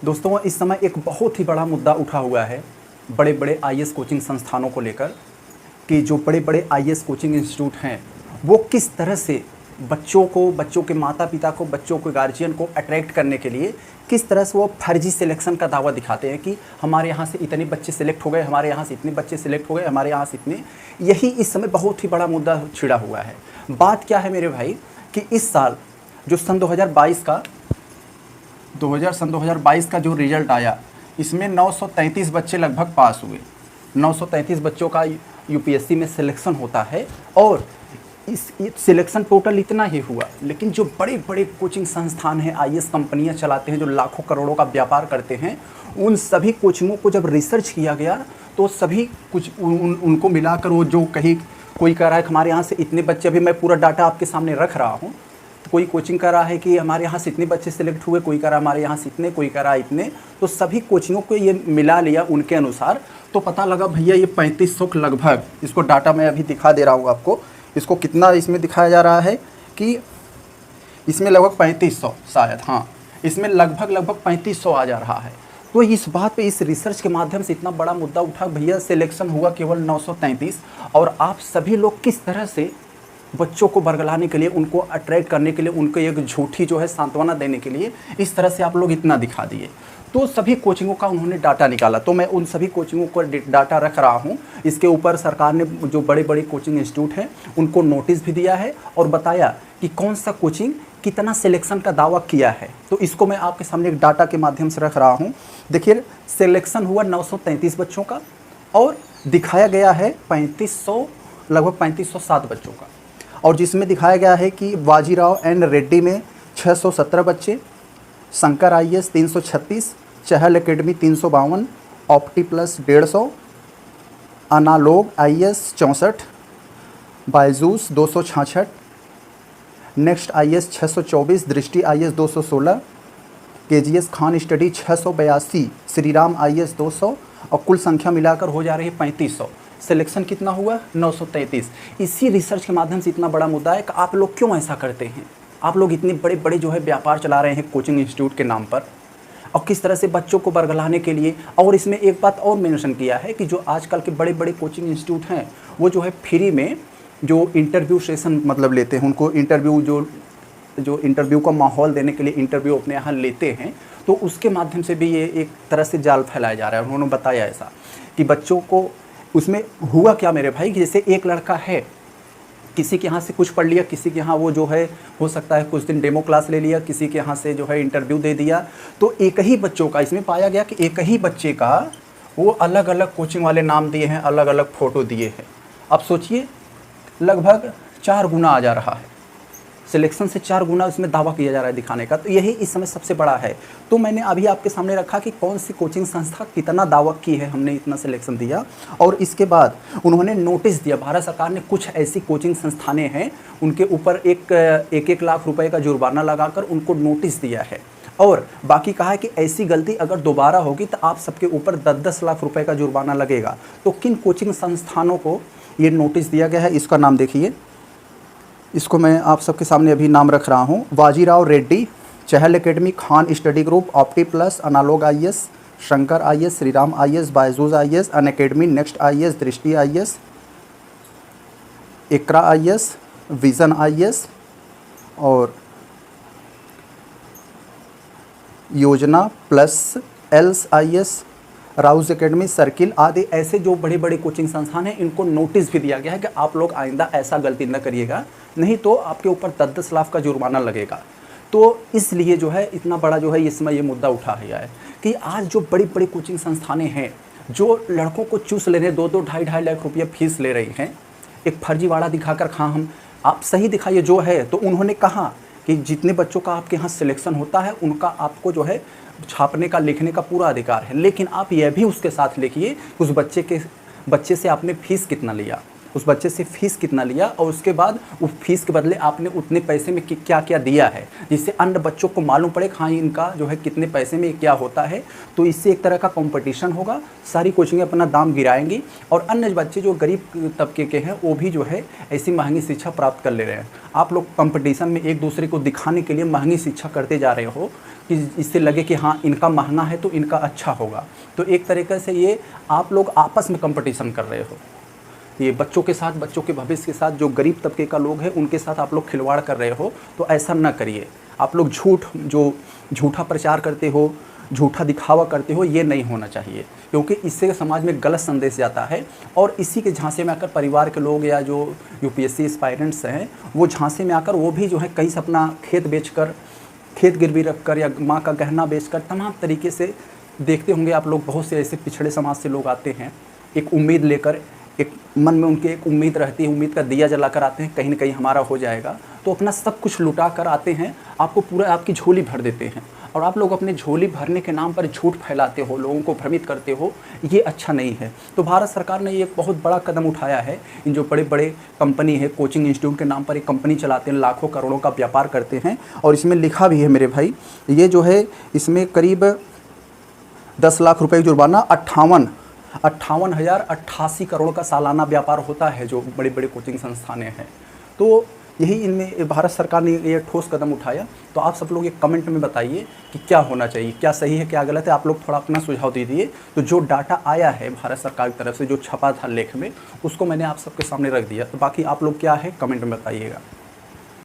दोस्तों इस समय एक बहुत ही बड़ा मुद्दा उठा हुआ है बड़े बड़े आईएएस कोचिंग संस्थानों को लेकर कि जो बड़े बड़े आईएएस कोचिंग इंस्टीट्यूट हैं वो किस तरह से बच्चों को, बच्चों के माता पिता को, बच्चों के गार्जियन को अट्रैक्ट करने के लिए किस तरह से वो फर्जी सिलेक्शन का दावा दिखाते हैं कि हमारे यहाँ से इतने बच्चे सिलेक्ट हो गए, हमारे यहाँ से इतने बच्चे सिलेक्ट हो गए, हमारे यहाँ से इतने। यही इस समय बहुत ही बड़ा मुद्दा छिड़ा हुआ है। बात क्या है मेरे भाई कि इस साल जो सन 2022 का जो रिजल्ट आया इसमें 933 बच्चे लगभग पास हुए। 933 बच्चों का यूपीएससी में सिलेक्शन होता है और इस सिलेक्शन टोटल इतना ही हुआ, लेकिन जो बड़े बड़े कोचिंग संस्थान हैं, आईएएस कंपनियां चलाते हैं, जो लाखों करोड़ों का व्यापार करते हैं, उन सभी कोचिंगों को जब रिसर्च किया गया तो सभी कुछ उनको मिलाकर वो जो कहीं कोई कह रहा है कि हमारे यहाँ से इतने बच्चे, अभी मैं पूरा डाटा आपके सामने रख रहा हूँ, तो कोई कोचिंग कर रहा है कि हमारे यहाँ से इतने बच्चे सिलेक्ट हुए, कोई कर रहा है हमारे यहाँ से इतने, कोई कर रहा है इतने। तो सभी कोचिंगों को ये मिला लिया उनके अनुसार तो पता लगा भैया ये 3500 के लगभग, इसको डाटा मैं अभी दिखा दे रहा हूँ आपको, इसको कितना इसमें दिखाया जा रहा है कि इसमें लगभग 3500 शायद, हाँ इसमें लगभग 3500 आ जा रहा है। तो इस बात पे इस रिसर्च के माध्यम से इतना बड़ा मुद्दा उठा, भैया सिलेक्शन हुआ केवल 933 और आप सभी लोग किस तरह से बच्चों को बरगलाने के लिए, उनको अट्रैक्ट करने के लिए, उनको एक झूठी जो है सांत्वना देने के लिए इस तरह से आप लोग इतना दिखा दिए। तो सभी कोचिंगों का उन्होंने डाटा निकाला, तो मैं उन सभी कोचिंगों को डाटा रख रहा हूँ। इसके ऊपर सरकार ने जो बड़े बड़े कोचिंग इंस्टीट्यूट हैं उनको नोटिस भी दिया है और बताया कि कौन सा कोचिंग कितना सिलेक्शन का दावा किया है। तो इसको मैं आपके सामने एक डाटा के माध्यम से रख रहा हूँ। देखिए सिलेक्शन हुआ 933 बच्चों का और दिखाया गया है 3500, लगभग 3507 बच्चों का, और जिसमें दिखाया गया है कि बाजीराव एंड रेड्डी में 617 बच्चे, Shankar IAS 336, Chahal academy 352, opti plus 150, analog IAS 64, Byju's 266, next IAS 624, Drishti IAS 216, KGS Khan study 682, Shriram IAS 200 और कुल संख्या मिलाकर हो जा रही है 3500। सिलेक्शन कितना हुआ? 933। इसी रिसर्च के माध्यम से इतना बड़ा मुद्दा है कि आप लोग क्यों ऐसा करते हैं। आप लोग इतने बड़े बड़े जो है व्यापार चला रहे हैं कोचिंग इंस्टीट्यूट के नाम पर, और किस तरह से बच्चों को बरगलाने के लिए। और इसमें एक बात और मेंशन किया है कि जो आजकल के बड़े बड़े कोचिंग इंस्टीट्यूट हैं वो जो है फ्री में जो इंटरव्यू सेशन मतलब लेते हैं, उनको इंटरव्यू जो इंटरव्यू का माहौल देने के लिए इंटरव्यू अपने यहाँ लेते हैं, तो उसके माध्यम से भी ये एक तरह से जाल फैलाया जा रहा है। उन्होंने बताया ऐसा कि बच्चों को उसमें हुआ क्या मेरे भाई कि जैसे एक लड़का है, किसी के यहाँ से कुछ पढ़ लिया, किसी के यहाँ वो जो है हो सकता है कुछ दिन डेमो क्लास ले लिया, किसी के यहाँ से जो है इंटरव्यू दे दिया, तो एक ही बच्चों का इसमें पाया गया कि एक ही बच्चे का वो अलग अलग कोचिंग वाले नाम दिए हैं, अलग अलग फ़ोटो दिए हैं। अब सोचिए लगभग 4 गुना आ जा रहा है, सिलेक्शन से 4 गुना इसमें दावा किया जा रहा है दिखाने का। तो यही इस समय सबसे बड़ा है। तो मैंने अभी आपके सामने रखा कि कौन सी कोचिंग संस्था कितना दावा की है, हमने इतना सिलेक्शन दिया, और इसके बाद उन्होंने नोटिस दिया। भारत सरकार ने कुछ ऐसी कोचिंग संस्थानें हैं उनके ऊपर एक लाख रुपए का जुर्माना लगाकर उनको नोटिस दिया है, और बाकी कहा है कि ऐसी गलती अगर दोबारा होगी तो आप सबके ऊपर 10-10 लाख रुपए का जुर्माना लगेगा। तो किन कोचिंग संस्थानों को ये नोटिस दिया गया है, इसका नाम देखिए। इसको मैं आप सबके सामने अभी नाम रख रहा हूँ। Bajirao Reddy, Chahal academy, Khan study group, opti plus, analog IAS, Shankar IAS, Shriram IAS, Byju's IAS, Unacademy, next IAS, Drishti IAS, Iqra IAS, vision IAS और योजना प्लस एल्स आईएएस, राउज एकेडमी, सर्किल आदि ऐसे जो बड़े बड़े कोचिंग संस्थान हैं इनको नोटिस भी दिया गया है कि आप लोग आइंदा ऐसा गलती न करिएगा, नहीं तो आपके ऊपर 10-10 लाख का जुर्माना लगेगा। तो इसलिए जो है इतना बड़ा जो है इसमें ये मुद्दा उठा गया है कि आज जो बड़ी बड़ी कोचिंग संस्थानें हैं जो लड़कों को चूस ले रहे, 2-2 ढाई लाख रुपये फीस ले रही हैं, एक फर्जीवाड़ा दिखाकर हाँ हम आप सही दिखाइए जो है। तो उन्होंने कहा कि जितने बच्चों का आपके यहाँ सिलेक्शन होता है उनका आपको जो है छापने का, लिखने का पूरा अधिकार है, लेकिन आप यह भी उसके साथ लिखिए उस बच्चे से आपने फीस कितना लिया। उस बच्चे से फ़ीस कितना लिया और उसके बाद उस फीस के बदले आपने उतने पैसे में क्या क्या दिया है, जिससे अन्य बच्चों को मालूम पड़े हाँ इनका जो है कितने पैसे में क्या होता है। तो इससे एक तरह का कंपटीशन होगा, सारी कोचिंगें अपना दाम गिराएंगी और अन्य बच्चे जो गरीब तबके के हैं वो भी जो है ऐसी महंगी शिक्षा प्राप्त कर ले रहे हैं। आप लोग कंपटीशन में एक दूसरे को दिखाने के लिए महंगी शिक्षा करते जा रहे हो कि इससे लगे कि हाँ इनका महंगा है तो इनका अच्छा होगा। तो एक तरीक़े से ये आप लोग आपस में कंपटीशन कर रहे हो, ये बच्चों के साथ, बच्चों के भविष्य के साथ, जो गरीब तबके का लोग हैं उनके साथ आप लोग खिलवाड़ कर रहे हो। तो ऐसा ना करिए। आप लोग झूठा प्रचार करते हो, झूठा दिखावा करते हो, ये नहीं होना चाहिए, क्योंकि इससे समाज में गलत संदेश जाता है और इसी के झांसे में आकर परिवार के लोग या जो यूपीएससी एस्पायरेंट्स हैं वो झांसे में आकर वो भी जो है कहीं से अपना खेत बेचकर, खेत गिरवी रखकर या माँ का गहना बेचकर तमाम तरीके से, देखते होंगे आप लोग बहुत से ऐसे पिछड़े समाज से लोग आते हैं एक उम्मीद लेकर, एक मन में उनके एक उम्मीद रहती है, उम्मीद का दिया जलाकर आते हैं कहीं ना कहीं हमारा हो जाएगा, तो अपना सब कुछ लुटा कर आते हैं, आपको पूरा आपकी झोली भर देते हैं और आप लोग अपने झोली भरने के नाम पर झूठ फैलाते हो, लोगों को भ्रमित करते हो, ये अच्छा नहीं है। तो भारत सरकार ने ये एक बहुत बड़ा कदम उठाया है। इन जो बड़े बड़े कंपनी है, कोचिंग इंस्टीट्यूट के नाम पर एक कंपनी चलाते हैं, लाखों करोड़ों का व्यापार करते हैं और इसमें लिखा भी है मेरे भाई, ये जो है इसमें करीब 10 लाख रुपए जुर्माना, 58,088 करोड़ का सालाना व्यापार होता है जो बड़े बड़े कोचिंग संस्थानें हैं। तो यही इनमें भारत सरकार ने ये ठोस कदम उठाया। तो आप सब लोग एक कमेंट में बताइए कि क्या होना चाहिए, क्या सही है क्या गलत है, आप लोग थोड़ा अपना सुझाव दीजिए। तो जो डाटा आया है भारत सरकार की तरफ से, जो छपा था लेख में, उसको मैंने आप सबके सामने रख दिया। तो बाकी आप लोग क्या है कमेंट में बताइएगा।